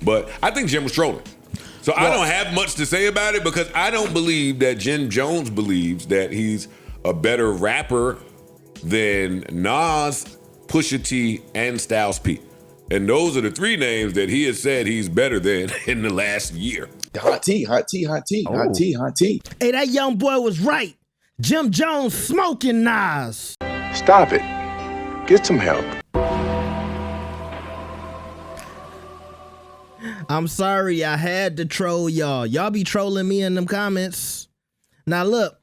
But I think Jim was trolling. So I don't have much to say about it because I don't believe that Jim Jones believes that he's a better rapper than Nas, Pusha T, and Styles P. And those are the three names that he has said he's better than in the last year. Hot tea. Hey, that young boy was right. Jim Jones smoking Nas. Stop it. Get some help. I'm sorry, I had to troll y'all. Y'all be trolling me in them comments. Now look,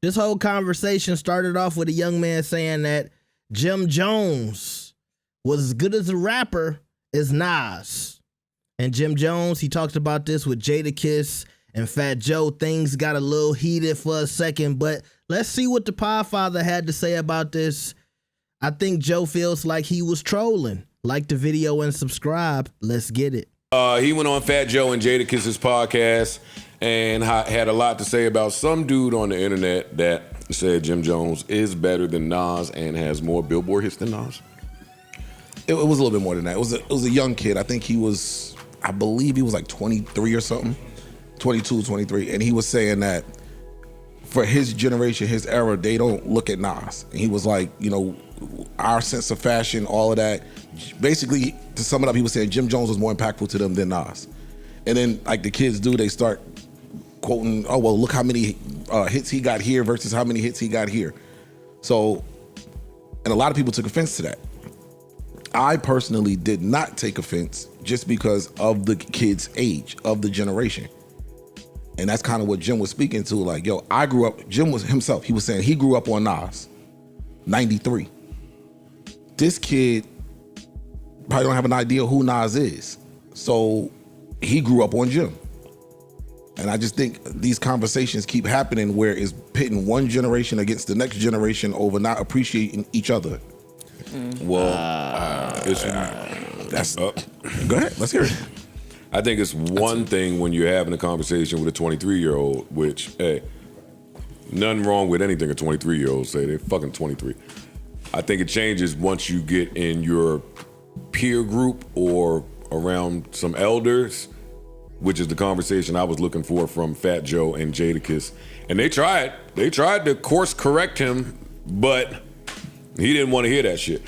this whole conversation started off with a young man saying that Jim Jones was as good as a rapper as Nas. And Jim Jones, he talked about this with Jada and Fat Joe. Things got a little heated for a second, but let's see what the Podfather had to say about this. I think Joe feels like he was trolling. Like the video and subscribe. Let's get it. He went on Fat Joe and Jada's podcast and had a lot to say about some dude on the internet that said Jim Jones is better than Nas and has more Billboard hits than Nas. It was a little bit more than that. It was a young kid. I believe he was like 23 or something, 22, 23. And he was saying that for his generation, his era, they don't look at Nas. And he was like, our sense of fashion, all of that. Basically, to sum it up, he was saying Jim Jones was more impactful to them than Nas. And then, like the kids do, they start quoting, oh, well, look how many hits he got here versus how many hits he got here. So, and a lot of people took offense to that. I personally did not take offense just because of the kid's age, of the generation. And that's kind of what Jim was speaking to. Like, yo, I grew up, Jim was himself, he was saying he grew up on Nas, 93. This kid probably don't have an idea who Nas is. So he grew up on Jim. And I just think these conversations keep happening where it's pitting one generation against the next generation over not appreciating each other. Well, go ahead, let's hear it. I think it's one thing when you're having a conversation with a 23-year-old, which, hey, nothing wrong with anything a 23-year-old say. They're fucking 23. I think it changes once you get in your peer group or around some elders, which is the conversation I was looking for from Fat Joe and Jada. And they tried to course correct him, but he didn't want to hear that shit.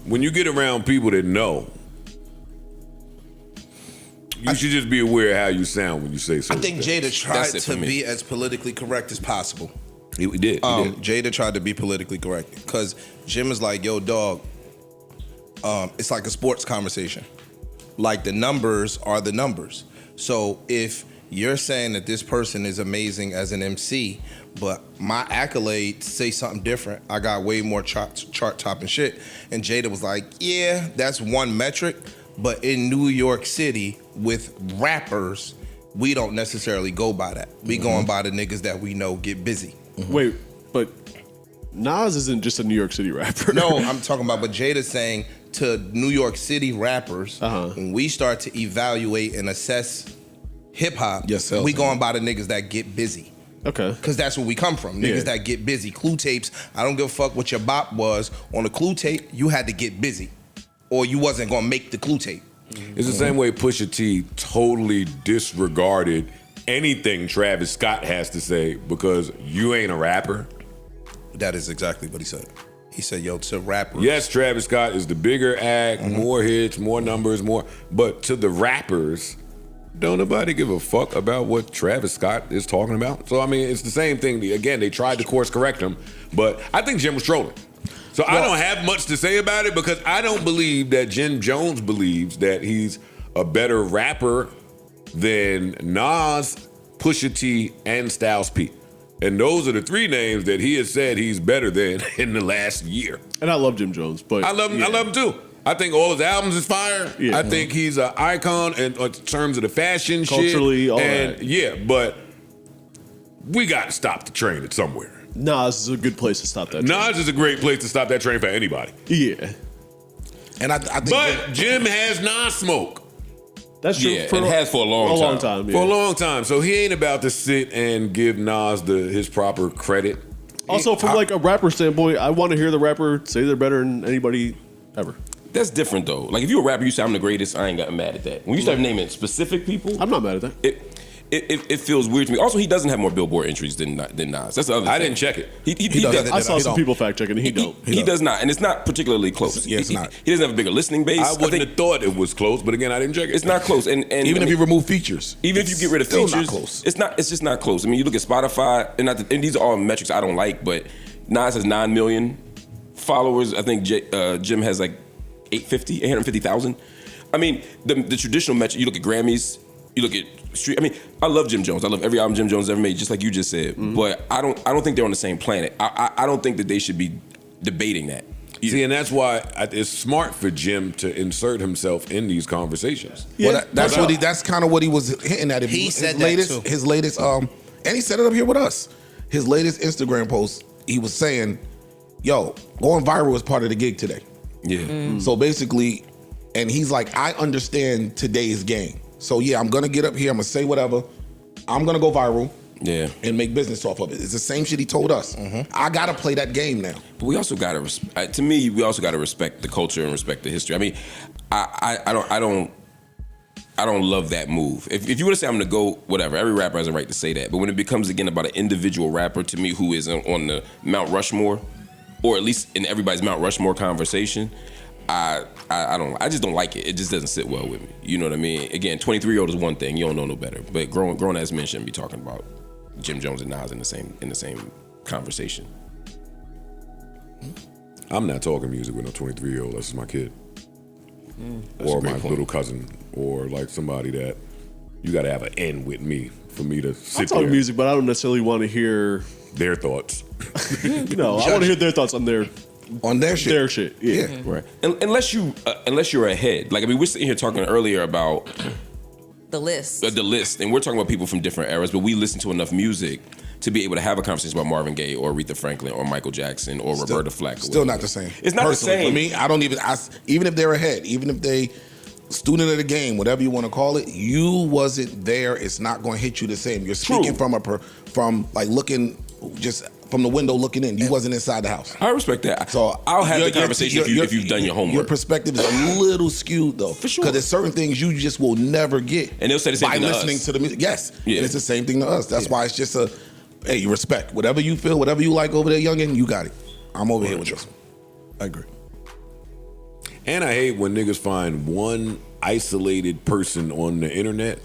When you get around people that know, you should just be aware of how you sound when you say something. I think Jada tried to be as politically correct as possible. He did. Jada tried to be politically correct because Jim is like, yo, dog, it's like a sports conversation. Like the numbers are the numbers. So if you're saying that this person is amazing as an MC, but my accolades say something different, I got way more chart topping shit. And Jada was like, yeah, that's one metric, but in New York City with rappers, we don't necessarily go by that. We going by the niggas that we know get busy. Wait, but Nas isn't just a New York City rapper. No, I'm talking about, but Jada's saying to New York City rappers, when we start to evaluate and assess hip hop, we going by the niggas that get busy. Okay. Because that's where we come from. Niggas that get busy. Clue tapes, I don't give a fuck what your bop was. On a clue tape, you had to get busy. Or you wasn't gonna make the clue tape. It's the same way Pusha T totally disregarded anything Travis Scott has to say because you ain't a rapper. That is exactly what he said. He said, yo, to rappers. Yes, Travis Scott is the bigger act, more hits, more numbers, more. But to the rappers, don't nobody give a fuck about what Travis Scott is talking about. So, I mean, it's the same thing. Again, they tried to course correct him, but I think Jim was trolling. So I don't have much to say about it because I don't believe that Jim Jones believes that he's a better rapper than Nas, Pusha T, and Styles P. And those are the three names that he has said he's better than in the last year. And I love Jim Jones, but I love him too. I think all his albums is fire. Yeah. I think he's an icon in terms of the fashion culturally, shit. all and that. Yeah, but we got to stop the train at somewhere. Nas is a good place to stop that train. Nas is a great place to stop that train for anybody. Yeah. And I think but Jim has Nas smoke. That's true. Yeah, it has for a long time. Yeah. For a long time. So he ain't about to sit and give Nas his proper credit. Also, from like a rapper standpoint, I want to hear the rapper say they're better than anybody ever. That's different though. Like if you're a rapper, you say I'm the greatest. I ain't got mad at that. When you start naming specific people, I'm not mad at that. It feels weird to me. Also, he doesn't have more Billboard entries than Nas. That's the other thing. I didn't check it. He doesn't. I saw some people fact checking, and he don't. He does not, and it's not particularly close. Yeah, it's not. He doesn't have a bigger listening base. I wouldn't have thought it was close, but again, I didn't check it. It's not close, and Even if you remove features, even if you get rid of still features, not close. It's just not close. I mean, you look at Spotify, and these are all metrics I don't like, but Nas has 9 million followers. I think Jim has like 850,000. I mean, the traditional metric. You look at Grammys. You look at street. I mean, I love Jim Jones. I love every album Jim Jones ever made, just like you just said. But I don't think they're on the same planet. I don't think that they should be debating that. See, and that's why it's smart for Jim to insert himself in these conversations. Yeah, well, that's kind of what he was hinting at. He said his latest, that too. His latest, and he said it up here with us. His latest Instagram post, he was saying, "Yo, going viral was part of the gig today." Yeah. So basically, and he's like, "I understand today's game. So yeah, I'm gonna get up here. I'm gonna say whatever. I'm gonna go viral." Yeah, and make business off of it. It's the same shit he told us. I gotta play that game now. But we also gotta, to me, we also gotta respect the culture and respect the history. I mean, I don't love that move. If you were to say I'm gonna go, whatever, every rapper has a right to say that. But when it becomes again about an individual rapper, to me, who is on the Mount Rushmore, or at least in everybody's Mount Rushmore conversation, I just don't like it. It just doesn't sit well with me. You know what I mean? Again, 23-year-old is one thing. You don't know no better. But grown ass men shouldn't be talking about Jim Jones and Nas in the same conversation. I'm not talking music with no 23-year-old. That's my kid, or my little cousin, or like somebody that you got to have an N with me for me to sit I talk there. music, but I don't necessarily want to hear Their thoughts. No, I want to hear their thoughts on their shit. Their shit. Yeah. Right. Unless you're ahead. Like I mean, we're sitting here talking earlier about the list. The list, and we're talking about people from different eras, but we listen to enough music to be able to have a conversation about Marvin Gaye or Aretha Franklin or Michael Jackson or Roberta Flack. Still not the same. It's not Personally, the same. For me, I don't even if they're ahead, even if they student of the game, whatever you want to call it, you wasn't there. It's not going to hit you the same. You're speaking from like looking just from the window looking in. You wasn't inside the house. I respect that. So I'll have the conversation if you've done your homework. Your perspective is a little skewed though, for sure. Because there's certain things you just will never get. And they'll say the same by thing to listening us. to the music. Yes, Yeah. and it's the same thing to us. That's why it's just hey, you respect whatever you feel, whatever you like over there, youngin'. You got it. I'm over here with this one. I agree. And I hate when niggas find one isolated person on the internet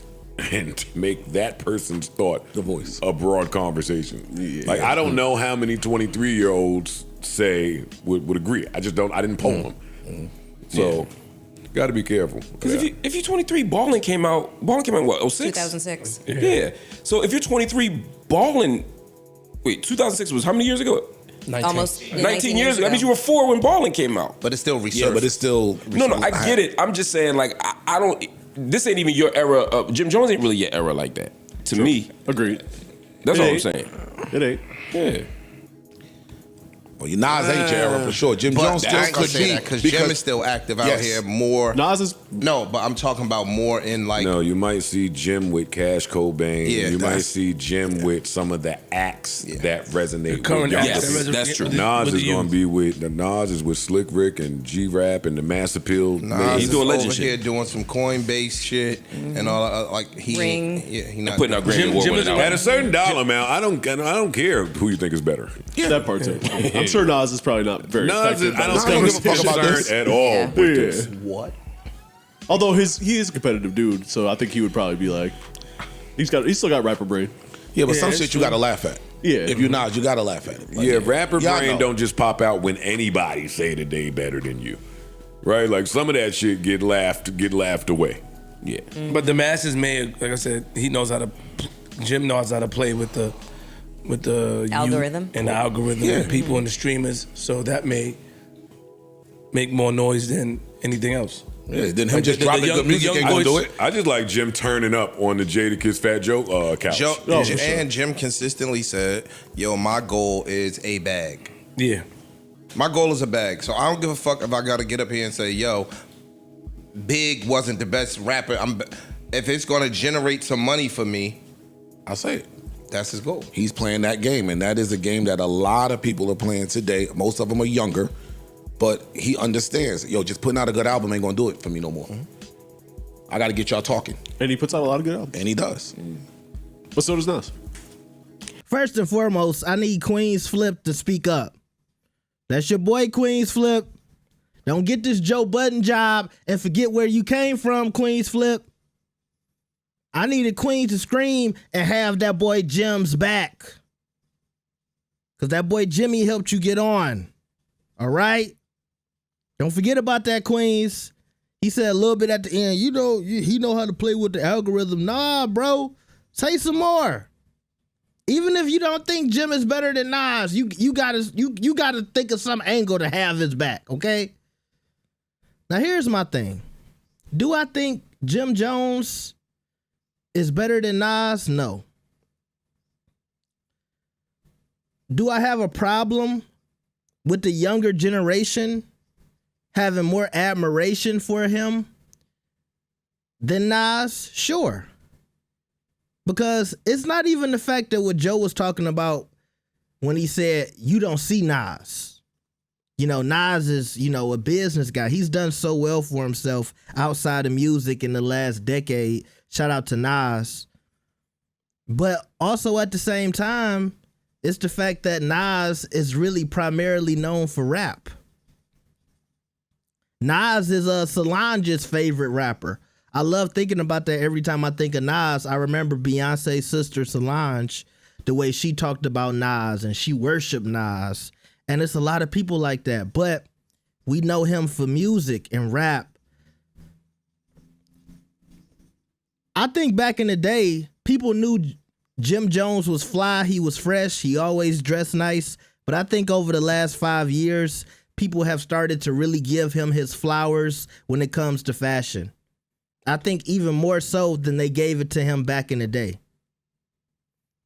and make that person's thought the voice a broad conversation. Yeah. Like I don't know how many 23-year-olds say would agree. I didn't poll them. So got to be careful. Because if you're 23, Ballin' came out what, 06? 2006. Yeah. So if you're 23, Ballin', wait, 2006 was how many years ago? 19. Almost 19 years ago. That means you were 4 when Ballin' came out. But it's still research. Yeah, but it's still No, I get it. I'm just saying, like, I don't. This ain't even your era. Jim Jones ain't really your era like that. To me, agreed. That's all I'm ain't. saying. It ain't. Yeah. Well, Nas ain't your era for sure. Jim Jones still could be because Jim is still active out here more. Nas is but I'm talking about more in like. No, you might see Jim with Cash Cobain. Yeah, you might see Jim with some of the acts that resonate with current younger acts. people. That's true. Nas is going to be with Nas is with Slick Rick and G-Rap and the Mass Appeal. Nas He's doing legend over shit. here doing some Coinbase shit and all like he Ring. Yeah, he not Putting out Grammy Award winning At a albums. certain dollar amount, I don't care who you think is better. that part too. I'm sure Nas is probably not very Nas is, effective. I by don't this give a fuck conversation. about this at all. Yeah. With Yeah. this. What? Although he is a competitive dude, so I think he would probably be like, he's still got rapper brain. Yeah, but some shit you gotta laugh at. Yeah. If you're Nas, you gotta laugh at it. Like, Yeah, rapper Y'all brain know. don't just pop out when anybody say that they better than you, right? Like some of that shit get laughed away. Yeah. But the masses may, like I said, Jim knows how to play with the Algorithm? youth and the algorithm and people and the streamers, so that may make more noise than anything else. Yeah, then him Like just the dropping young- good music the ain't young gonna boys- do it. I just like Jim turning up on the Jada Kiss Fat Joe couch. And Jim consistently said, "Yo, my goal is a bag. Yeah. My goal is a bag. So I don't give a fuck if I gotta get up here and say, yo, Big wasn't the best rapper. If it's gonna generate some money for me, I'll say it. that's his goal. He's playing that game, and that is a game that a lot of people are playing today. Most of them are younger, But he understands, yo, just putting out a good album ain't gonna do it for me no more. I gotta get y'all talking. And he puts out a lot of good albums. And he does. But so does Nas. First and foremost, I need Queen's Flip to speak up. That's your boy, Queen's Flip. Don't get this Joe Budden job and forget where you came from, Queen's Flip. I needed Queen to scream and have that boy Jim's back. Because that boy Jimmy helped you get on. All right? Don't forget about that, Queens. He said a little bit at the end, he know how to play with the algorithm. Nah, bro. Say some more. Even if you don't think Jim is better than Nas, you gotta think of some angle to have his back, okay? Now here's my thing. Do I think Jim Jones is better than Nas? No. Do I have a problem with the younger generation having more admiration for him than Nas? Sure. Because it's not even the fact that what Joe was talking about when he said, you don't see Nas. Nas is, a business guy. He's done so well for himself outside of music in the last decade. Shout out to Nas. But also at the same time, it's the fact that Nas is really primarily known for rap. Nas is Solange's favorite rapper. I love thinking about that every time I think of Nas. I remember Beyonce's sister Solange, the way she talked about Nas and she worshiped Nas. And it's a lot of people like that. But we know him for music and rap. I think back in the day, people knew Jim Jones was fly. He was fresh. He always dressed nice. But I think over the last 5 years, people have started to really give him his flowers when it comes to fashion. I think even more so than they gave it to him back in the day.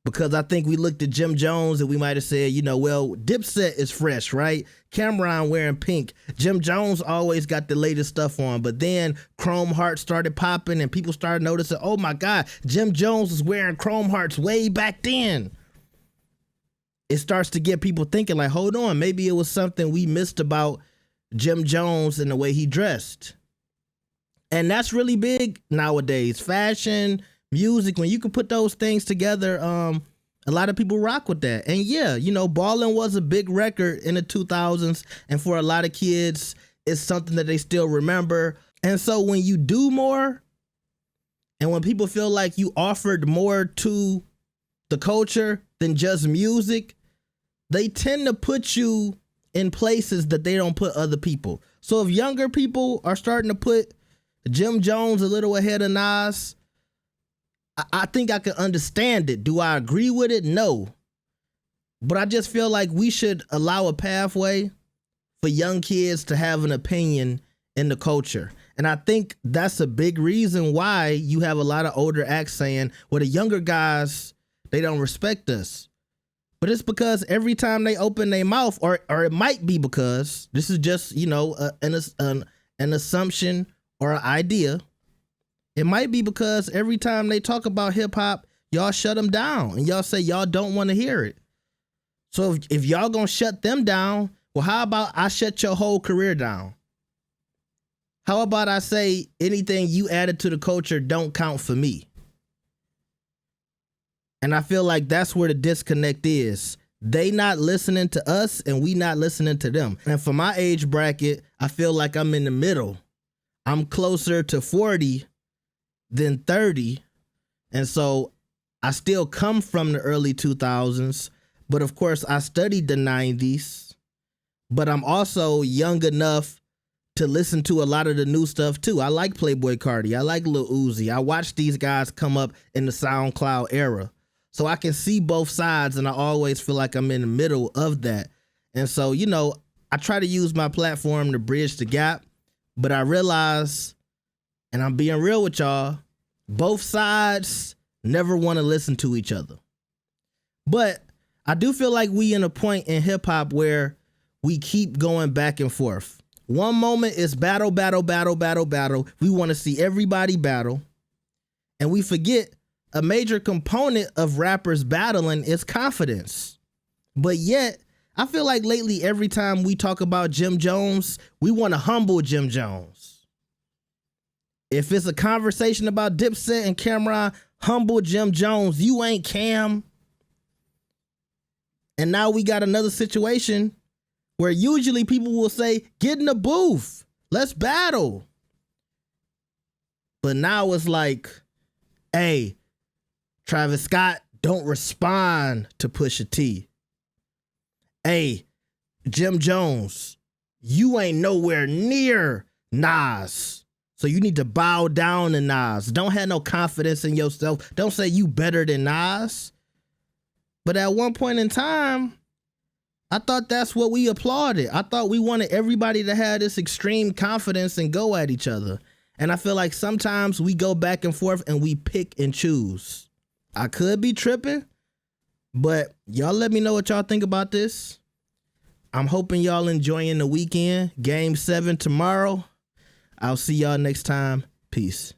Because I think we looked at Jim Jones and we might have said, well, Dipset is fresh, right? Cameron wearing pink. Jim Jones always got the latest stuff on. But then Chrome Hearts started popping and people started noticing, oh my God, Jim Jones was wearing Chrome Hearts way back then. It starts to get people thinking like, hold on, maybe it was something we missed about Jim Jones and the way he dressed. And that's really big nowadays. Fashion, music, when you can put those things together, a lot of people rock with that. And yeah, Ballin' was a big record in the 2000s. And for a lot of kids, it's something that they still remember. And so when you do more, and when people feel like you offered more to the culture than just music, they tend to put you in places that they don't put other people. So if younger people are starting to put Jim Jones a little ahead of Nas, I think I can understand it. Do I agree with it? No. But I just feel like we should allow a pathway for young kids to have an opinion in the culture. And I think that's a big reason why you have a lot of older acts saying, well, the younger guys, they don't respect us. But it's because every time they open their mouth, or it might be because, this is just, an assumption or an idea. It might be because every time they talk about hip hop, y'all shut them down and y'all say y'all don't want to hear it. So if y'all gonna shut them down, well, how about I shut your whole career down? How about I say anything you added to the culture don't count for me? And I feel like that's where the disconnect is. They not listening to us and we not listening to them. And for my age bracket, I feel like I'm in the middle. I'm closer to 40 than 30. And so I still come from the early 2000s. But of course, I studied the 90s. But I'm also young enough to listen to a lot of the new stuff too. I like Playboi Carti. I like Lil Uzi. I watched these guys come up in the SoundCloud era. So I can see both sides, and I always feel like I'm in the middle of that. And so, I try to use my platform to bridge the gap, but I realize, and I'm being real with y'all, both sides never want to listen to each other. But I do feel like we in a point in hip hop where we keep going back and forth. One moment is battle, battle, battle, battle, battle. We want to see everybody battle. And we forget a major component of rappers battling is confidence. But yet, I feel like lately, every time we talk about Jim Jones, we want to humble Jim Jones. If it's a conversation about Dipset and Cameron, humble Jim Jones. You ain't Cam. And now we got another situation where usually people will say, get in the booth. Let's battle. But now it's like, hey, Travis Scott, don't respond to Pusha T. Hey, Jim Jones, you ain't nowhere near Nas. So you need to bow down to Nas. Don't have no confidence in yourself. Don't say you better than Nas. But at one point in time, I thought that's what we applauded. I thought we wanted everybody to have this extreme confidence and go at each other. And I feel like sometimes we go back and forth and we pick and choose. I could be tripping, but y'all let me know what y'all think about this. I'm hoping y'all enjoying the weekend. Game 7 tomorrow. I'll see y'all next time. Peace.